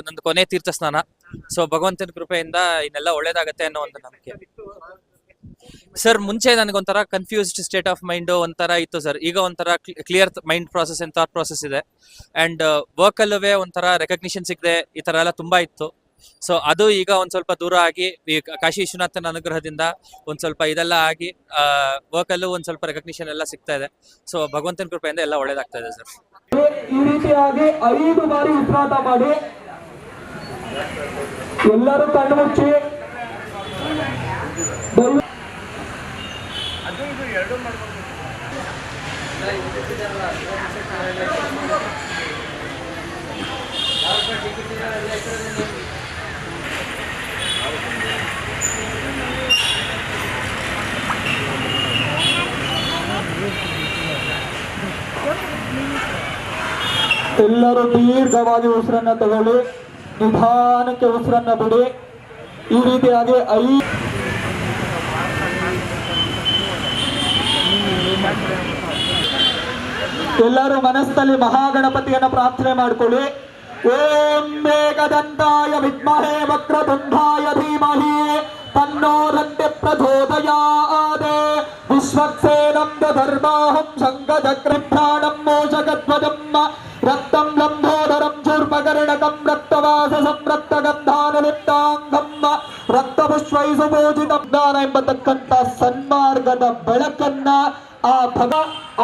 ನಂದು ಕೊನೆ ತೀರ್ಥಸ್ನಾನ. ಸೊ ಭಗವಂತನ ಕೃಪೆಯಿಂದ ಇನ್ನೆಲ್ಲ ಒಳ್ಳೇದಾಗತ್ತೆ ಅನ್ನೋ ಒಂದು ನಂಬಿಕೆ ಸರ್. ಮುಂಚೆ ನನಗೊಂಥರ ಕನ್ಫ್ಯೂಸ್ಡ್ ಸ್ಟೇಟ್ ಆಫ್ ಮೈಂಡ್ ಒಂಥರ ಇತ್ತು ಸರ್. ಈಗ ಒಂಥರ clear mind process and thought process ಇದೆ. ಅಂಡ್ ವರ್ಕಲ್ಲೂ ಒಂಥರ ರೆಕಗ್ನಿಷನ್ ಸಿಗದೆ ಈ ತರ ಎಲ್ಲ ತುಂಬಾ ಇತ್ತು. ಸೊ ಅದು ಈಗ ಒಂದ್ ಸ್ವಲ್ಪ ದೂರ ಆಗಿ ಈ ಕಾಶಿ ವಿಶ್ವನಾಥನ ಅನುಗ್ರಹದಿಂದ ಒಂದ್ ಸ್ವಲ್ಪ ಇದೆಲ್ಲ ಆಗಿ ವರ್ಕಲ್ಲೂ ಒಂದ್ ಸ್ವಲ್ಪ ರೆಕಗ್ನಿಷನ್ ಎಲ್ಲ ಸಿಗ್ತಾ ಇದೆ. ಸೊ ಭಗವಂತನ ಕೃಪೆಯಿಂದ ಎಲ್ಲ ಒಳ್ಳೇದಾಗ್ತಾ ಇದೆ ಸರ್. ಈ ರೀತಿಯಾಗಿ 5 ಬಾರಿ ಉಸಿರಾಟ ಮಾಡಿ ಎಲ್ಲರೂ ಕಣ್ಣು ಮುಚ್ಚಿ ಎಲ್ಲರೂ ದೀರ್ಘವಾಗಿ ಉಸಿರನ್ನ ತಗೊಳ್ಳಿ, ನಿಧಾನಕ್ಕೆ ಉಸಿರನ್ನ ಬಿಡಿ. ಈ ರೀತಿಯಾಗಿ ಎಲ್ಲರೂ ಮನಸ್ಸಲ್ಲಿ ಮಹಾಗಣಪತಿಯನ್ನ ಪ್ರಾರ್ಥನೆ ಮಾಡ್ಕೊಳ್ಳಿ. ಓಂ ಮೇಘದಂತಾಯ ವಿದ್ಮಹೇ ವಕ್ರತುಂಡಾಯ ಧೀಮಹಿ ತನ್ನೋ ದಂತೆ ಪ್ರಚೋದಯಾತ್. ವಿಶ್ವಕ್ಸೇನಂ ದಧರ್ಮಾಹಂ ಶಂಖಚಕ್ರಭ್ಯಾಣಂ ಮೋಷಕಧ್ವಜಂ ರಕ್ತಂ ಲಂಬೋದರಂ ಚೂರ್ಪಕರ್ಣಕಂ ರಕ್ತವಾಸಸಂ ರಕ್ತಗಂಧಾನುಲಿಪ್ತಾಂಗಂ ರಕ್ತಪುಷ್ಪೈ ಸುಪೂಜಿತಂ ಜ್ಞಾನ ಎಂಬತಕ್ಕಂಥ ಸನ್ಮಾರ್ಗದ ಬೆಳಕನ್ನ ಆ ಭಗ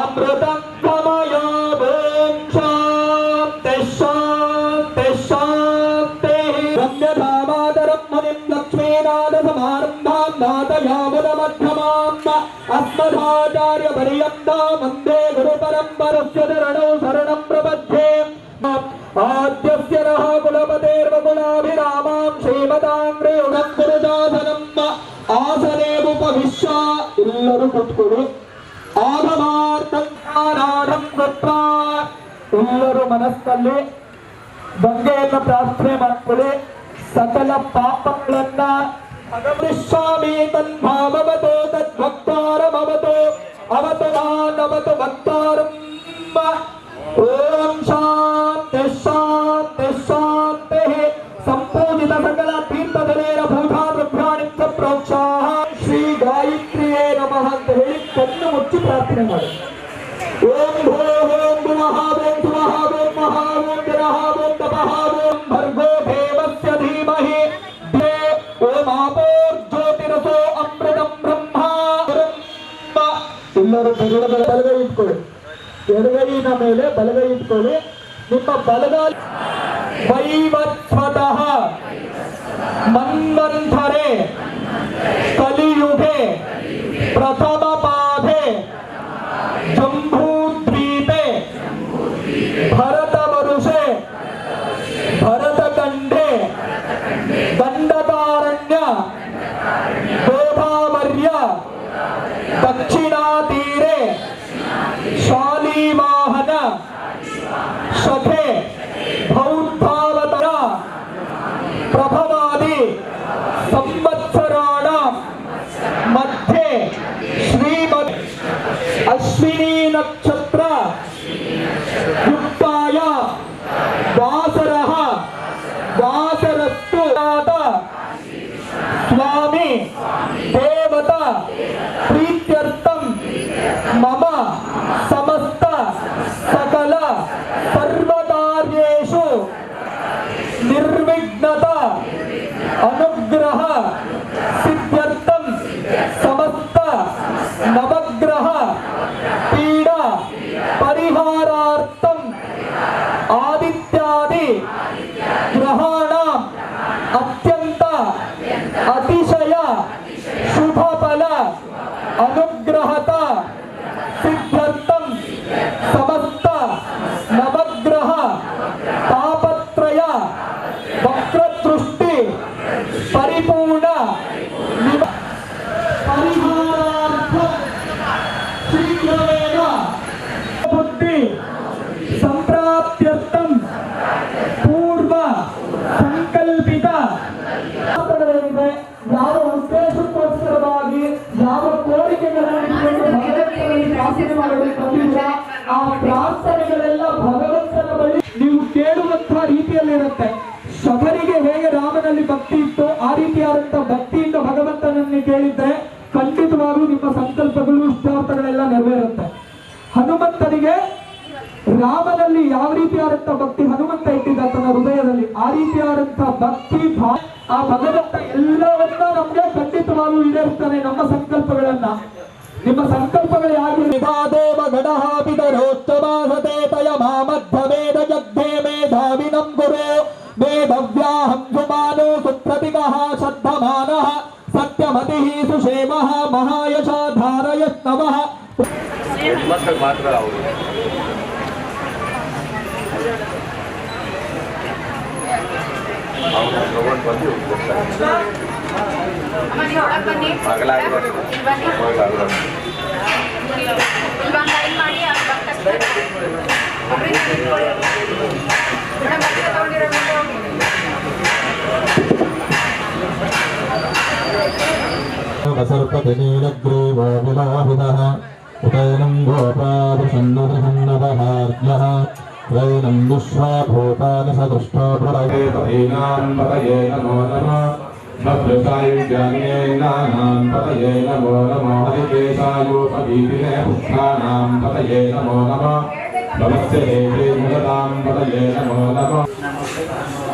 ಅಮೃತಂ ಗಮಯೋ ಓಂ ಶಾಂತಿ ಶಾಂತಿ ಶಾಂತಿ. ರಮ್ಯಧಾಮಾದರಂ ಮುನಿಂ ಲಕ್ಷ್ಮೀನಾಥ ಸಮಾರಂಭಾಂ ನಾಥಯಾಮುನ ಮಧ್ಯಮಾಂ ಅಸ್ಮದಾಚಾರ್ಯ ಪರ್ಯಂತಾಂ ವಂದೇ ಗುರು ಪರಂಪರಸ್ಯ ಚರಣೌ ಶರಣಂ ಪ್ರಪದ್ಯೆ. ಆದ್ಯಸ್ಯ ನಃ ಕುಲಪತೇರ್ವಕುಲಾಭಿರಾಮಾಂ ಶ್ರೀಮತಾಂಗ್ರೇಯುಗಂ ಗುರುಜಾಸನಂ ಆಸನೇಪುಪವಿಶ್ಯ. ಎಲ್ಲರೂ ಕೂತ್ಕೊಳ್ಳಿ. ಆಗಮಾರ್ಥಂ ಕೃತ್ವ ಎಲ್ಲರೂ ಮನಸ್ಸಲ್ಲಿ ಗಂಗೆಯನ್ನು ಪ್ರಾರ್ಥನೆ ಮಾಡ್ಕೊಳ್ಳಿ. ಸಕಲ ಪಾಪಗಳನ್ನ ಅಗಮಿಷ್ಯಾಮಿ ತನ್ಭಾವವತೋ ತದ್ಭಕ್ತಾರಮವತೋ ಅವತು ಮಾನವತು ಭಕ್ತಾರಂ. ಓಂ ಶಾಂತಿ ಶಾಂತಿ ಶಾಂತಿ. ಸಂಪೂಜಿತ ಸಕಲ ತೀರ್ಥದಲೇನ ಭೂತಾದ್ರಭ್ಯಾಣಿ ಪ್ರೋಕ್ಷಾಹ ಶ್ರೀ ಗಾಯತ್ರಿಯೇ ನಮಃ ಅಂತ ಹೇಳಿ ಕಣ್ಣು ಮುಚ್ಚಿ ಪ್ರಾರ್ಥನೆ ಮಾಡಿ. ಓಂ ಭೋ ಓಂ ಭುವಃ ಓಂ ಸುವಃ ಓಂ ಮಹಾ ಓಂ ಜನಃ ಓಂ ತಪಃ ಓಂ ಭರ್ಗೋ ದೇವಸ್ಯ ಧೀಮಹಿ ಓಂ ಆಪೋರ್ಜ್ಯೋತಿರಸೋ ಅಮೃತಂ ಬ್ರಹ್ಮ. ಎಲ್ಲರೂ ಬಲಗೈ ಇಟ್ಕೊಳ್ಳಿ. ಎಡಗೈನ ಮೇಲೆ ಬಲಗೈ ಇಟ್ಕೊಳ್ಳಿ. ನಿಮ್ಮ ಬಲಗೈ ವೈವತ್ವತಃ ಮನ್ವಂತರೆ ಕಲಿಯುಗೆ ಪ್ರಥಮ ಪಾಧೆ ಜಂಬೂದ್ವೀಪೆ ಭರತವರುಷೆ ಭರತಖಂಡೆ ದಂಡಕಾರಣ್ಯ ಗೋದಾವರ್ಯ ದಕ್ಷಿಣಾತೀರೆ ಶಾಲಿವಾಹನ ಶಖೆ ಬೌದ್ಧಾವತರ ಪ್ರಭವಾದಿ ಸಂವತ್ಸರಾಣ ಮಧ್ಯೆ ಶ್ರೀಮದ್ ಅಶ್ವಿನಿ ನಕ್ಷತ್ರ ಯುಕ್ತಾಯ ವಾಸರಃ ವಾಸರಸ್ತು ಸ್ವಾಮಿ ದೇವತಾ ಪ್ರೀತ್ಯರ್ಥಂ ಮಮ ನಿರ್ವಿಘ್ನತ ಅನುಗ್ರಹ ಸಿದ್ಧ್ಯರ್ಥಂ ಸಮಸ್ತ ನವಗ್ರಹ ಪೀಡಾ ಪರಿಹಾರಾರ್ಥಂ ಆದಿತ್ಯಾದಿ ಗ್ರಹಾಣ ಅತ್ಯಂತ ಅತಿಶಯ ಶುಭ ಫಲ ಅನುಗ್ರಹತ ಸಿದ್ಧ್ಯರ್ಥಂ ಸಮಸ್ತ ನವಗ್ರಹ ತಾಪತ್ರಯ ವಕ್ರದೃಷ್ಟಿ ಪರಿಪೂರ್ಣ ಪರಿಹಾರಾರ್ಥ ಶೀಘ್ರವೇನ ಬುದ್ಧಿ ಸಂಪ್ರಾಪ್ತ್ಯರ್ಥಂ ಪೂರ್ವ ಸಂಕಲ್ಪಿತ ಯಾವ ಉದ್ದೇಶಕ್ಕೋಸ್ಕರವಾಗಿ ಯಾವ ಕೋರಿಕೆಗಳನ್ನು ಪ್ರಾರ್ಥನೆ ಮಾಡಬೇಕಂತಿಲ್ಲ ಆ ಪ್ರಾರ್ಥನೆಗಳೆಲ್ಲ ಭಗವಂತನ ಬಳಿ ನೀವು ಕೇಳುವಂತಹ ರೀತಿಯಲ್ಲಿರುತ್ತೆ. ಶಬರಿಗೆ ಹೇಗೆ ರಾಮನಲ್ಲಿ ಭಕ್ತಿ ಇತ್ತು ಆ ರೀತಿಯಾದಂತಹ ಭಕ್ತಿಯಿಂದ ಭಗವಂತನನ್ನು ಕೇಳಿದ್ರೆ ಖಂಡಿತವಾಗ್ಲೂ ನಿಮ್ಮ ಸಂಕಲ್ಪಗಳು ಇಷ್ಟಾರ್ಥಗಳೆಲ್ಲ ನೆರವೇರುತ್ತೆ. ಹನುಮಂತನಿಗೆ ರಾಮನಲ್ಲಿ ಯಾವ ರೀತಿಯಾದಂತಹ ಭಕ್ತಿ ಹನುಮಂತ ಇಟ್ಟಿದ್ದ ತನ್ನ ಹೃದಯದಲ್ಲಿ ಆ ರೀತಿಯಾದಂತಹ ಭಕ್ತಿ ಆ ಭಗವಂತ ಎಲ್ಲವನ್ನ ನಮ್ಗೆ ಖಂಡಿತವಾಗ್ಲೂ ಈಡೇರಿಸ್ತಾನೆ ನಮ್ಮ ಸಂಕಲ್ಪಗಳನ್ನ. ನಿಮ್ಮ ಸಂಕಲ್ಪಗಳು ಯಾರು ದೇವ ಗಣಹಾಪಿತರೋಷ್ಟಮಾಸತೆ ತಯ ಮಾಮಧ್ವೇದ ಜಗ್ಧೇ ಮೇಧಾವಿನಂ ಗುರು ಮೇಧವ್ಯಾಹಂ ಸುಮಾನೋ ಸುಪ್ರತಿಕಃ ಶ್ರದ್ಧಮಾನಃ ಸತ್ಯಮತಿಃ ಸುಷೇಮಃ ಮಹಾಯಶಾಧಾರಯತ್ನವಃ. ಹೆಣ್ಮಕ್ಳು ಮಾತ್ರ ಅವರು ತಗೊಂಡು ಬಂದು ಸರ್ಪತಿನೀಲಗ್ರೀವೋ ವಿಲಾಹಿತಃ ಉದಯನಂ ಗೋಪಾದಶನ್ನದಹನ್ನದಹಾರ್ಯಃ ತ್ರೈನಂ ವಿಶ್ವಾಭೂತಾನಿ ಸದೃಷ್ಟೋ ಪ್ರಳಯೇತೈನಾಂ ಪತಯೇ ನಮೋ ನಮಃ ಭದ್ರಸಾಯುಜ್ಞಾನೇನಾನಾಂ ಪತಯೇ ನಮೋ ನಮೋ ಹರಿಕೇಶಾಯೋಪವೀತಿನೇ ಪುಷ್ಟಾನಾಂ ಪತಯೇ ನಮೋ ನಮಃ ಭವಸ್ಯ ದೇವೇ ಮುದತಾಂ ಪತಯೇ ನಮೋ ನಮಃ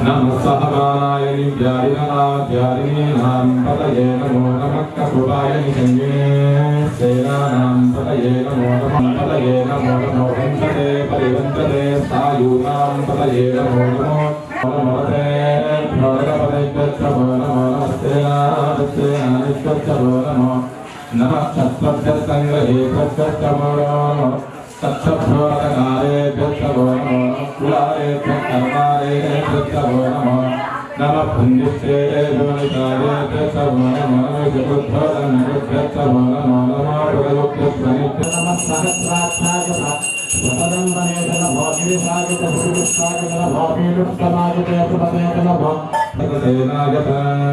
ನಮಃ ಸಹಮಾನಾಯ ನಿವ್ಯಾರಿಣಾಧ್ಯಾರಿಣೀನಾಂ ಪತಯೇ ನಮೋ ನಮಃ ಕಸುರಾಯ ನಿಸಂಗಿನೇ ಸೇನಾನಾಂ ಪತಯೇ ನಮೋ ನಮಃ ಪತಯೇ ನಮೋ ನಮೋ ವಂಚತೆ ಪರಿವಂಚತೆ ಸಾಯೂನಾಂ ಪತಯೇ ನಮೋ ನಮೋ ನಮೋತೆ ಭಗವದೇಶ್ವರೋ ನಮೋ ನಮಸ್ತೆ ನಾನಿಶ್ವರೋ ನಮೋ ನಮಃ ಕ್ಷತ್ರಭ್ಯ ಸಂಗ್ರಹೇಭ್ಯಶ್ಚ ನಮೋ तत्सभ्योरकारेभ्यो नमो कुलारेभ्यः कर्मारेभ्यो नमो नमः पुण्यश्रेभ्यो नितारेभ्यो नमो जगुभ्यो नमो नमो नमः सहस्राक्षाय स्वपदं वनेतन भोगिरिसाय पुरुषाय भोगिरुत्तमाय सुपदे नमो तदेनायत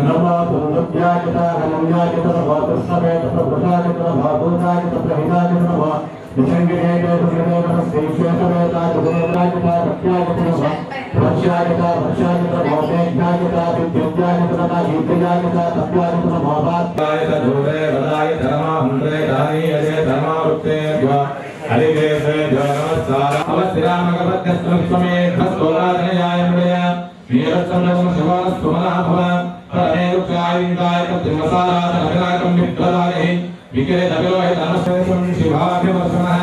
नमो पुरुषाय हनन्याय नमो कृष्णवे प्रभुषाय नमो भूताय प्रहिताय नमो विसंगिते नमः श्रीशेषवेताय गुरुराजता भक्त्यायता भक्ष्यायता भक्ष्यायता भौमेज्ञायता विद्युज्ञायता गीतयायता तत्त्वायता भवात्यायता धूरे वदाय धर्माहुन्द्रे दानीयते धर्मावृत्ते हरिकेशे नमस्कार अवश्रामगभद्यस्त्रस्वमे खस्तोराधनयाय मृय वीरचन्द्रं शिवास्तुमनाभव परमे रुक्षायिन्दाय तत्त्वसाराधनविनायकं विप्रदाय विकेतविलोहित नमस्तेषं शिवाभिवर्षणः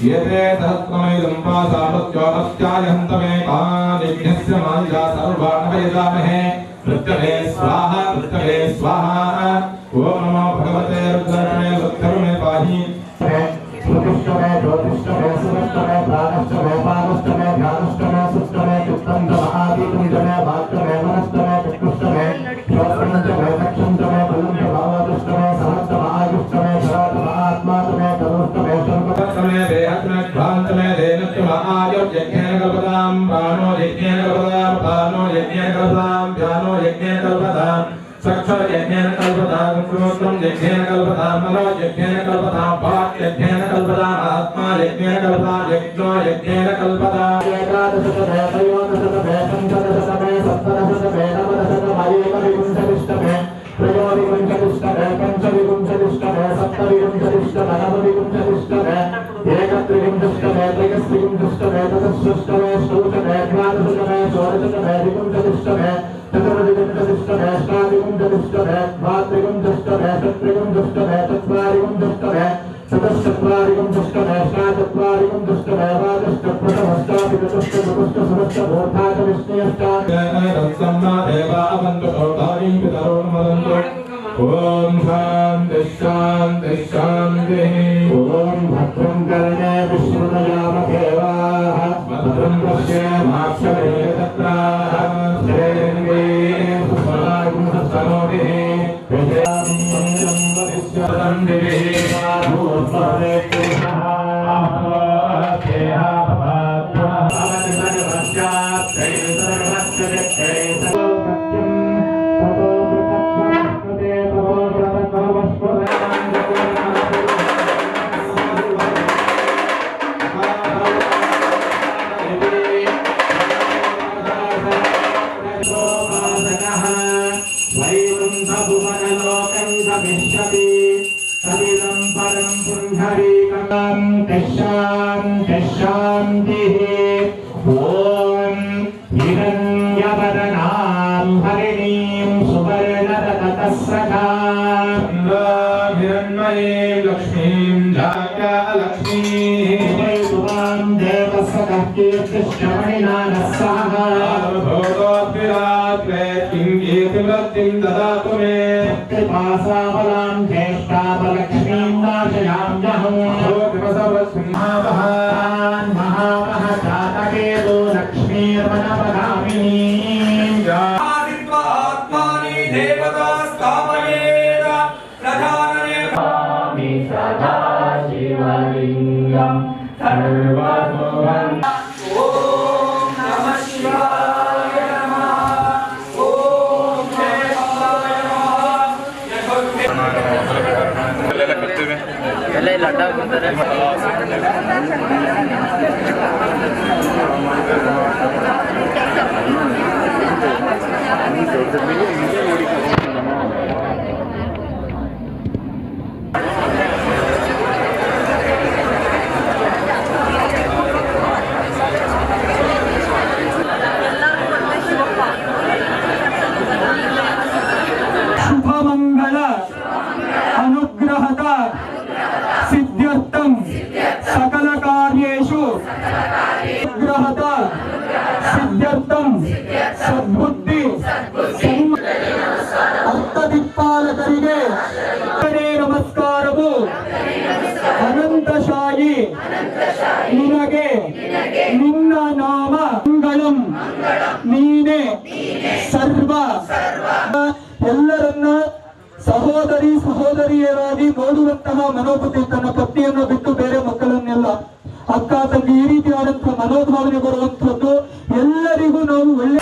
येते सहस्रमैदं पासापत्योपत्यायहन्तमे कानिघ्नस्य माञ्जा सर्वाणवयजामहे पृथ्वे स्वाहा ॐ नमो भगवते रुद्रमे रुद्रमे पाहि श्रुतिष्टमे ज्योतिष्टमे सुरष्टमे प्राणष्टमे पानष्टमे ध्यानष्टमे सुष्टमे चित्तं महादीपञ्चमे वाक्यमे मनष्टमे चक्षुष्टमे श्रोत्रञ्चमे चक्षुञ्चमे बलञ्च भावदुष्टमे सहस्रम आयुष्टमे शरतम आत्मातमे करुष्टमे सर्वतमे देहत्मे ध्वान्तमे देनत्म आयुर्यज्ञेन कल्पतां प्राणो यज्ञेन कल्पतां प्राणो यज्ञेन कल्पतां व्यानो यज्ञेन कल्पतां सक्षरयज्ञेन कल्पतां श्रोत्रं यज्ञेन कल्पतां मनो यज्ञेन कल्पतां वाक् यज्ञेन कल्पतां आत्मा यज्ञेन कल्पतां यज्ञो यज्ञेन कल्पतां एकादशतमे त्रयोदशतमे पञ्चदशतमे सप्तदशतमे नवदशतमे एकविंशतिष्टमे त्रयोविंशतिष्टमे पञ्चविंशतिष्टमे सप्तविंशतिष्टमे नवविंशतिष्टमे एकत्रिविंशतिष्टमे त्रयस्त्रिविंशतिष्टमे चतुष्षष्टमे षोडशतमे द्वादशतमे षोडशतमे वैदिकं चतुष्टमे चतुर्दिकं चतुष्टमे अष्टादिकं चतुष्टमे द्वात्रिकं चतुष्टमे षट्रिकं चतुष्टमे चत्वारिकं चतुष्टमे चतुश्चत्वारिकं चतुष्टमे अष्टाचत्वारिकं चतुष्टमे ओम शांति शांति शांति ओम भद्रं कर्णे विष्णुयामदेवाः भद्रं पश्येमाक्षमेतत्राः श्रेयन्वे सुफलां सनोभिः विजयामङ्गलं वरिष्ठं दिविः भूत्वरे पुरुषः आत्मोऽध्येहा भवात्मः भवतिमनुपश्चात् ददातु मे कृपासाबलां ज्येष्ठाबलक्ष्मीं नाशयाम्यहं महान् महामहजातकेतु लक्ष्मीर्वनपगामिनीं आत्मानि देवतास्तापयेद प्रधानने सदा शिवलिङ्गं सर्वसुभं ॐ नमः शिवाय ಎಲ್ಲ ಇಲ್ಲ ಅಡ್ಡ ಬಂದರೆ शुभमंगल अनुग्रहता सिद्ध्यर्थं सकल कार्येषु अनुग्रहता सिद्ध्यर्थं सद्बुद्धि ಅರ್ಥದಿಕ್ಪಾಲಕರಿಗೆ ನಮಸ್ಕಾರವು ಅನಂತಶಾಯಿ ನಿನಗೆ ನಿನ್ನ ನಾಮ ಮಂಗಳಂ ನೀನೆ ಸರ್ವ ಎಲ್ಲರನ್ನ ಸಹೋದರಿಯರಾಗಿ ನೋಡುವಂತಹ ಮನೋಬುದ್ಧಿ ತನ್ನ ಪತ್ನಿಯನ್ನು ಬಿಟ್ಟು ಬೇರೆ ಮಕ್ಕಳನ್ನೆಲ್ಲ ಅಕ್ಕ ತಂಗಿ ಈ ರೀತಿಯಾದಂತಹ ಮನೋಭಾವನೆ ಬರುವಂತದ್ದು ಎಲ್ಲರಿಗೂ ನಾವು ಒಳ್ಳೆ